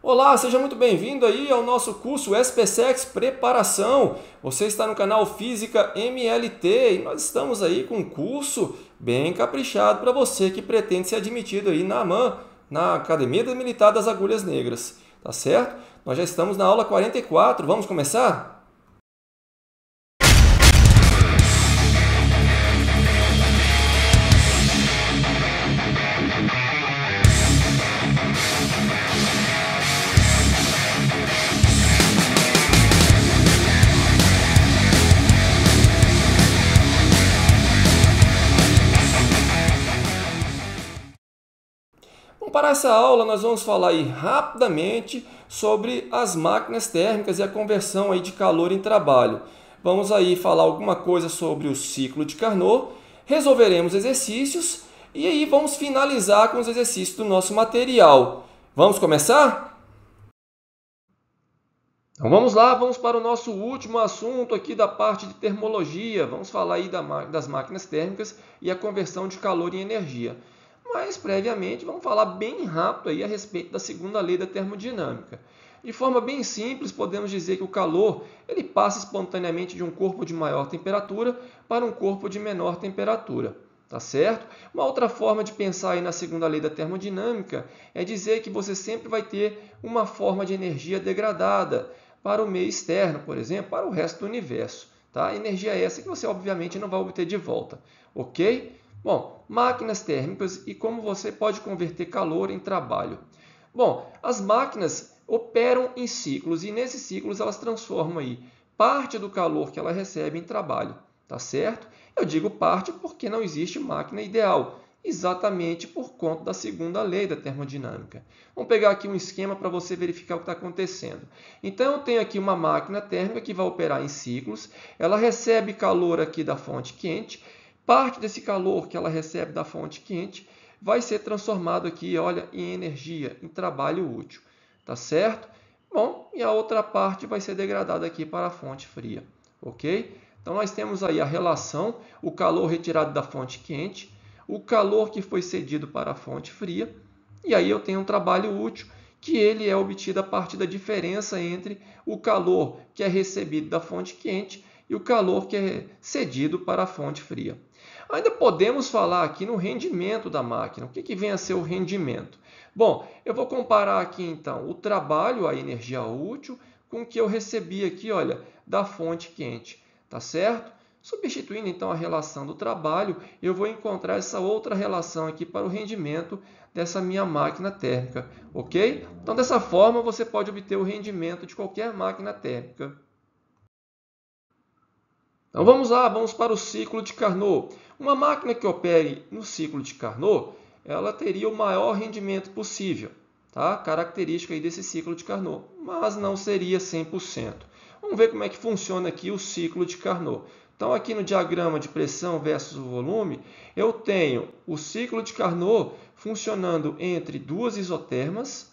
Olá, seja muito bem-vindo aí ao nosso curso SPSEX Preparação. Você está no canal Física MLT e nós estamos aí com um curso bem caprichado para você que pretende ser admitido aí na AMAN, na Academia Militar das Agulhas Negras, tá certo? Nós já estamos na aula 44, vamos começar? Bom, para essa aula nós vamos falar aí rapidamente sobre as máquinas térmicas e a conversão aí de calor em trabalho. Vamos aí falar alguma coisa sobre o ciclo de Carnot, resolveremos exercícios e aí vamos finalizar com os exercícios do nosso material. Vamos começar? Então vamos lá, vamos para o nosso último assunto aqui da parte de termologia. Vamos falar aí das máquinas térmicas e a conversão de calor em energia. Mas, previamente, vamos falar bem rápido aí a respeito da segunda lei da termodinâmica. De forma bem simples, podemos dizer que o calor ele passa espontaneamente de um corpo de maior temperatura para um corpo de menor temperatura. Tá certo? Uma outra forma de pensar aí na segunda lei da termodinâmica é dizer que você sempre vai ter uma forma de energia degradada para o meio externo, por exemplo, para o resto do universo. Tá? Energia essa que você, obviamente, não vai obter de volta. Ok? Bom, máquinas térmicas e como você pode converter calor em trabalho. Bom, as máquinas operam em ciclos e nesses ciclos elas transformam aí parte do calor que ela recebe em trabalho, tá certo? Eu digo parte porque não existe máquina ideal, exatamente por conta da segunda lei da termodinâmica. Vamos pegar aqui um esquema para você verificar o que está acontecendo. Então, eu tenho aqui uma máquina térmica que vai operar em ciclos, ela recebe calor aqui da fonte quente. Parte desse calor que ela recebe da fonte quente vai ser transformado aqui, olha, em energia, em trabalho útil, tá certo? Bom, e a outra parte vai ser degradada aqui para a fonte fria, ok? Então, nós temos aí a relação, o calor retirado da fonte quente, o calor que foi cedido para a fonte fria, e aí eu tenho um trabalho útil, que ele é obtido a partir da diferença entre o calor que é recebido da fonte quente e o calor que é cedido para a fonte fria. Ainda podemos falar aqui no rendimento da máquina. O que vem a ser o rendimento? Bom, eu vou comparar aqui então o trabalho, a energia útil, com o que eu recebi aqui, olha, da fonte quente, tá certo? Substituindo então a relação do trabalho, eu vou encontrar essa outra relação aqui para o rendimento dessa minha máquina térmica, ok? Então, dessa forma, você pode obter o rendimento de qualquer máquina térmica. Então vamos lá, vamos para o ciclo de Carnot. Uma máquina que opere no ciclo de Carnot, ela teria o maior rendimento possível, tá? Característica aí desse ciclo de Carnot, mas não seria 100%. Vamos ver como é que funciona aqui o ciclo de Carnot. Então aqui no diagrama de pressão versus volume, eu tenho o ciclo de Carnot funcionando entre duas isotermas,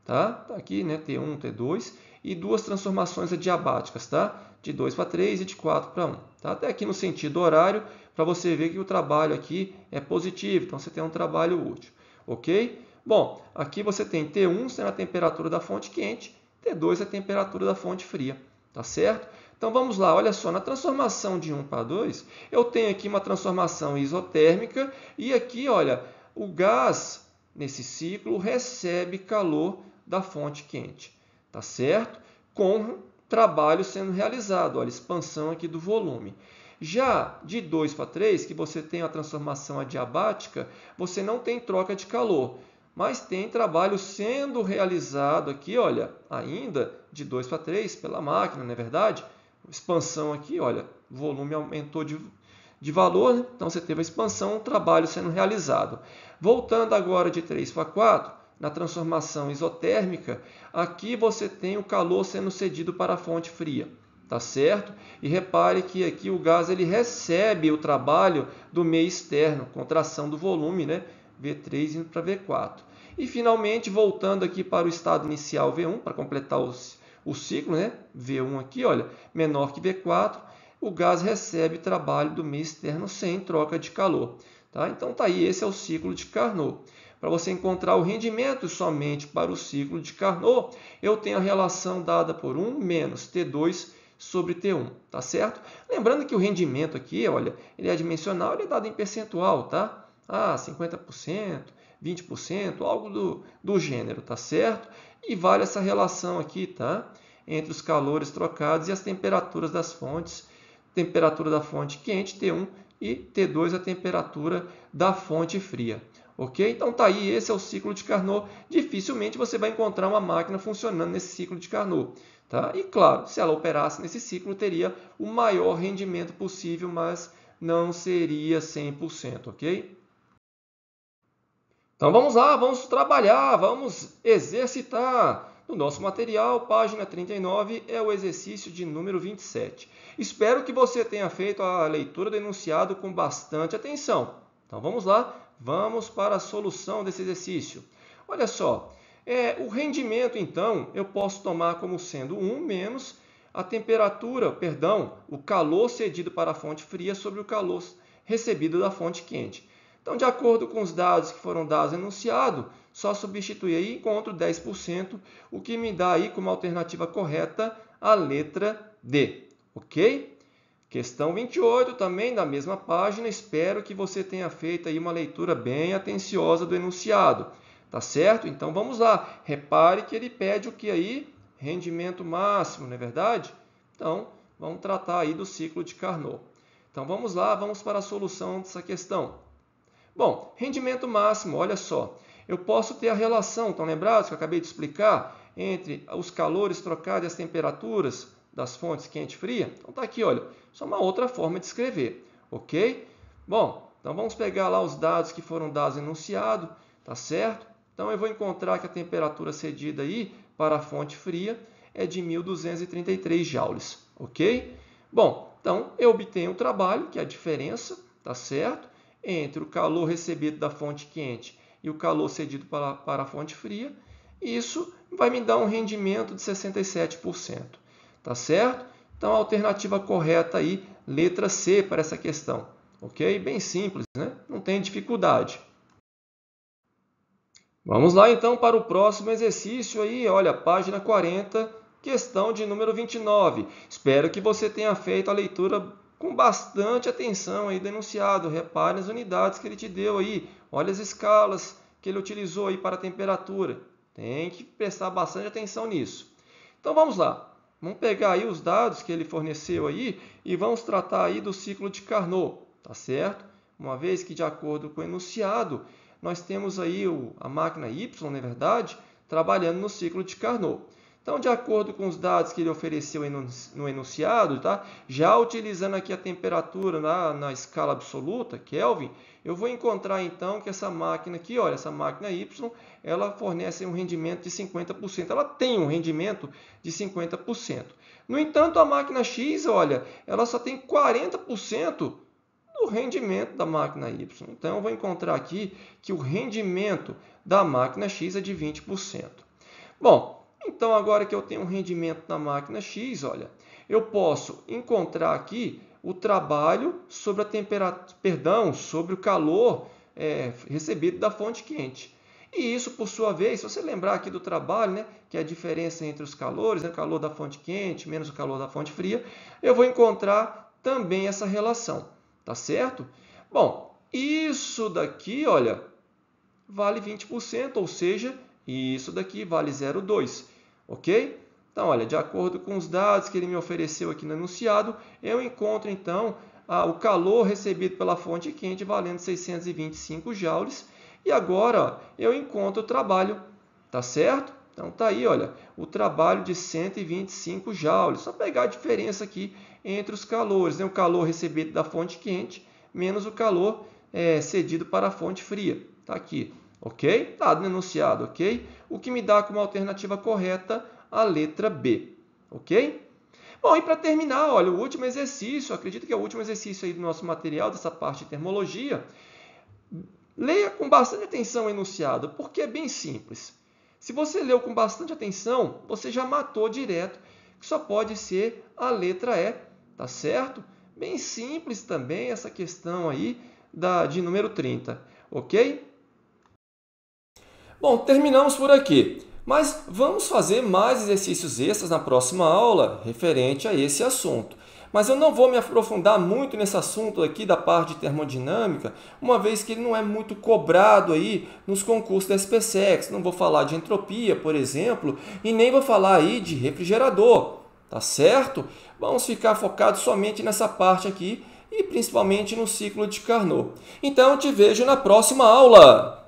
tá? Aqui, né, T1, T2, e duas transformações adiabáticas, tá? De 2 para 3 e de 4 para 1. Tá? Até aqui no sentido horário, para você ver que o trabalho aqui é positivo, então você tem um trabalho útil. Ok? Bom, aqui você tem T1 sendo a temperatura da fonte quente, T2 a temperatura da fonte fria. Tá certo? Então vamos lá, olha só, na transformação de 1 para 2, eu tenho aqui uma transformação isotérmica e aqui, olha, o gás nesse ciclo recebe calor da fonte quente. Tá certo? Com trabalho sendo realizado, olha, expansão aqui do volume. Já de 2 para 3, que você tem a transformação adiabática, você não tem troca de calor, mas tem trabalho sendo realizado aqui, olha, ainda de 2 para 3 pela máquina, não é verdade? Expansão aqui, olha, o volume aumentou de valor, né? Então você teve a expansão, o trabalho sendo realizado. Voltando agora de 3 para 4, na transformação isotérmica, aqui você tem o calor sendo cedido para a fonte fria, tá certo? E repare que aqui o gás ele recebe o trabalho do meio externo, contração do volume, né? V3 indo para V4. E finalmente, voltando aqui para o estado inicial V1, para completar o ciclo, né? V1 aqui, olha, menor que V4, o gás recebe trabalho do meio externo sem troca de calor. Tá? Então, tá aí, esse é o ciclo de Carnot. para você encontrar o rendimento somente para o ciclo de Carnot, eu tenho a relação dada por 1 menos T2 sobre T1, tá certo? Lembrando que o rendimento aqui, olha, ele é dimensional, ele é dado em percentual, tá? 50%, 20%, algo do gênero, tá certo? E vale essa relação aqui, tá? Entre os calores trocados e as temperaturas das fontes. Temperatura da fonte quente, T1, e T2, a temperatura da fonte fria. Ok? Então tá aí, esse é o ciclo de Carnot. Dificilmente você vai encontrar uma máquina funcionando nesse ciclo de Carnot. Tá? E claro, se ela operasse nesse ciclo, teria o maior rendimento possível, mas não seria 100%, ok? Então vamos lá, vamos trabalhar, vamos exercitar. No nosso material, página 39, é o exercício de número 27. Espero que você tenha feito a leitura do enunciado com bastante atenção. Então vamos lá, vamos para a solução desse exercício. Olha só, o rendimento então eu posso tomar como sendo 1 menos a temperatura, o calor cedido para a fonte fria sobre o calor recebido da fonte quente. Então, de acordo com os dados que foram dados no enunciado, só substituir aí e encontro 10%, o que me dá aí como alternativa correta a letra D, ok? Questão 28, também da mesma página, espero que você tenha feito aí uma leitura bem atenciosa do enunciado, tá certo? Então vamos lá, repare que ele pede o que aí? Rendimento máximo, não é verdade? Então, vamos tratar aí do ciclo de Carnot. Então vamos lá, vamos para a solução dessa questão. Bom, rendimento máximo, olha só, eu posso ter a relação, estão lembrados que eu acabei de explicar, entre os calores trocados e as temperaturas das fontes quente e fria? Então está aqui, olha, só uma outra forma de escrever, ok? Bom, então vamos pegar lá os dados que foram dados no enunciado, tá certo? Então eu vou encontrar que a temperatura cedida aí para a fonte fria é de 1.233 joules, ok? Bom, então eu obtenho o trabalho, que é a diferença, tá certo? Entre o calor recebido da fonte quente e o calor cedido para a fonte fria, isso vai me dar um rendimento de 67%. Tá certo? Então, a alternativa correta aí, letra C para essa questão. Ok? Bem simples, né? Não tem dificuldade. Vamos lá, então, para o próximo exercício aí. Olha, página 40, questão de número 29. Espero que você tenha feito a leitura com bastante atenção aí do enunciado. Repare as unidades que ele te deu aí. Olha as escalas que ele utilizou aí para a temperatura. Tem que prestar bastante atenção nisso. Então vamos lá. Vamos pegar aí os dados que ele forneceu aí e vamos tratar aí do ciclo de Carnot, tá certo? Uma vez que de acordo com o enunciado, nós temos aí a máquina Y, na verdade, trabalhando no ciclo de Carnot. Então, de acordo com os dados que ele ofereceu no enunciado, tá? Já utilizando aqui a temperatura na escala absoluta, Kelvin, eu vou encontrar então que essa máquina aqui, olha, essa máquina Y, ela fornece um rendimento de 50%. Ela tem um rendimento de 50%. No entanto, a máquina X, olha, ela só tem 40% do rendimento da máquina Y. Então, eu vou encontrar aqui que o rendimento da máquina X é de 20%. Bom, então, agora que eu tenho um rendimento na máquina X, olha, eu posso encontrar aqui o trabalho sobre a temperatura, sobre o calor recebido da fonte quente. E isso, por sua vez, se você lembrar aqui do trabalho, né, que é a diferença entre os calores, né, o calor da fonte quente menos o calor da fonte fria, eu vou encontrar também essa relação, tá certo? Bom, isso daqui, olha, vale 20%, ou seja, isso daqui vale 0,2, ok? Então, olha, de acordo com os dados que ele me ofereceu aqui no enunciado, eu encontro, então, o calor recebido pela fonte quente valendo 625 joules. E agora, ó, eu encontro o trabalho, tá certo? Então, tá aí, olha, o trabalho de 125 joules. Só pegar a diferença aqui entre os calores, né? O calor recebido da fonte quente menos o calor cedido para a fonte fria. Tá aqui, ok? Dado no enunciado, ok? O que me dá como alternativa correta a letra B, ok? Bom, e para terminar, olha, o último exercício, acredito que é o último exercício aí do nosso material, dessa parte de termologia. Leia com bastante atenção o enunciado, porque é bem simples. Se você leu com bastante atenção, você já matou direto, que só pode ser a letra E, tá certo? Bem simples também essa questão aí de número 30, ok? Bom, terminamos por aqui, mas vamos fazer mais exercícios extras na próxima aula referente a esse assunto. Mas eu não vou me aprofundar muito nesse assunto aqui da parte de termodinâmica, uma vez que ele não é muito cobrado aí nos concursos da SpaceX. Não vou falar de entropia, por exemplo, e nem vou falar aí de refrigerador, tá certo? Vamos ficar focados somente nessa parte aqui e principalmente no ciclo de Carnot. Então, te vejo na próxima aula!